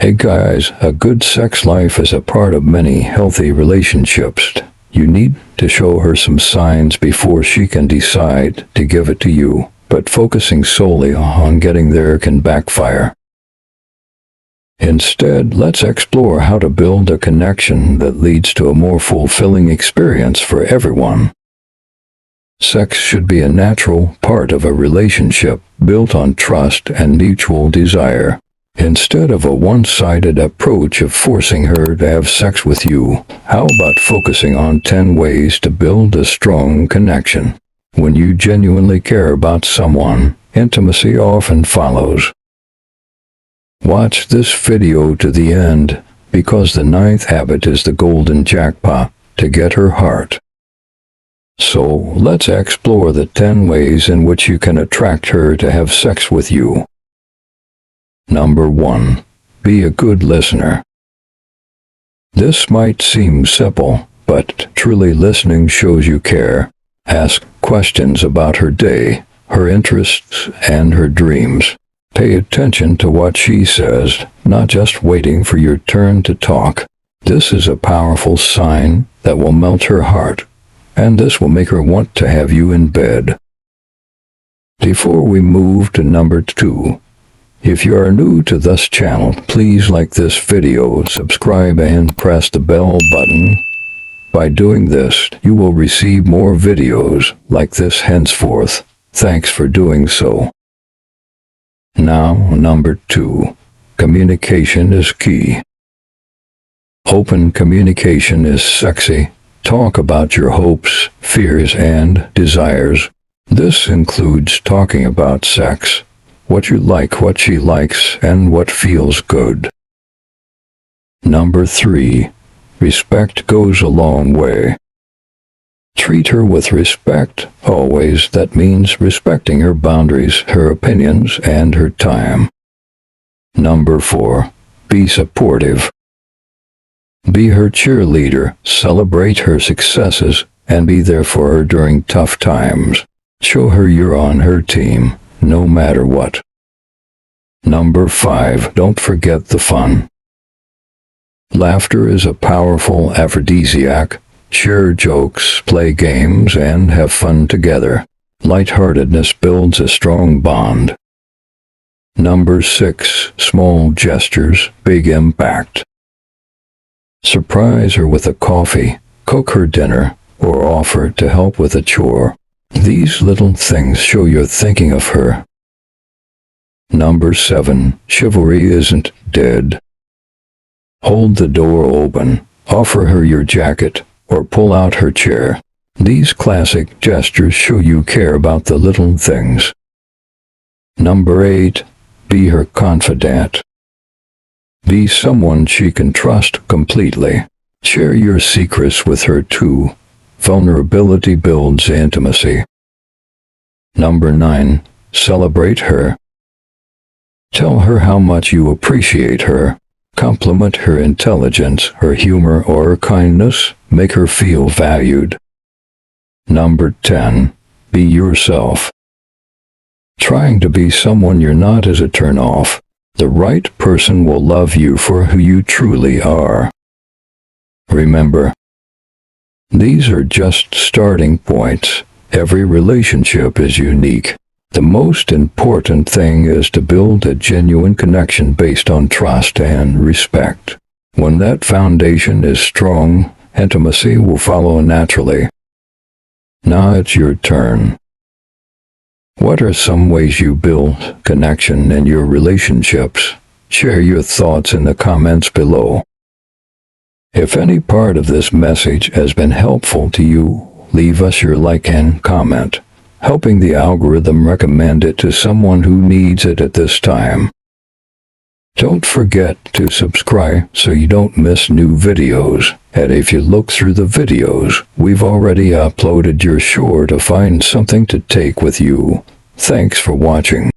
Hey guys, a good sex life is a part of many healthy relationships. You need to show her some signs before she can decide to give it to you, but focusing solely on getting there can backfire. Instead, let's explore how to build a connection that leads to a more fulfilling experience for everyone. Sex should be a natural part of a relationship built on trust and mutual desire. Instead of a one-sided approach of forcing her to have sex with you, how about focusing on 10 ways to build a strong connection? When you genuinely care about someone, intimacy often follows. Watch this video to the end, because the 9th habit is the golden jackpot to get her heart. So, let's explore the 10 ways in which you can attract her to have sex with you. Number 1. Be a good listener. This might seem simple, but truly listening shows you care. Ask questions about her day, her interests, and her dreams. Pay attention to what she says, not just waiting for your turn to talk. This is a powerful sign that will melt her heart, and this will make her want to have you in bed. Before we move to number 2, if you are new to this channel, please like this video, subscribe, and press the bell button. By doing this, you will receive more videos like this henceforth. Thanks for doing so. Now, number 2. Communication is key. Open communication is sexy. Talk about your hopes, fears, and desires. This includes talking about sex, what you like, what she likes, and what feels good. Number 3. Respect goes a long way. Treat her with respect, always. That means respecting her boundaries, her opinions, and her time. Number 4. Be supportive. Be her cheerleader, celebrate her successes, and be there for her during tough times. Show her you're on her team, no matter what. Number 5. Don't forget the fun. Laughter is a powerful aphrodisiac. Share jokes, play games, and have fun together. Lightheartedness builds a strong bond. Number 6. Small gestures, big impact. Surprise her with a coffee, cook her dinner, or offer to help with a chore. These little things show you're thinking of her. Number 7. Chivalry isn't dead. Hold the door open, offer her your jacket, or pull out her chair. These classic gestures show you care about the little things. Number 8. Be her confidant. Be someone she can trust completely. Share your secrets with her too. Vulnerability builds intimacy. Number 9. Celebrate her. Tell her how much you appreciate her. Compliment her intelligence, her humor, or her kindness. Make her feel valued. Number 10. Be yourself. Trying to be someone you're not is a turn-off. The right person will love you for who you truly are. Remember, these are just starting points. Every relationship is unique. The most important thing is to build a genuine connection based on trust and respect. When that foundation is strong, intimacy will follow naturally. Now it's your turn. What are some ways you build connection in your relationships? Share your thoughts in the comments below. If any part of this message has been helpful to you, leave us your like and comment, helping the algorithm recommend it to someone who needs it at this time. Don't forget to subscribe so you don't miss new videos. And if you look through the videos, we've already uploaded, you're sure to find something to take with you. Thanks for watching.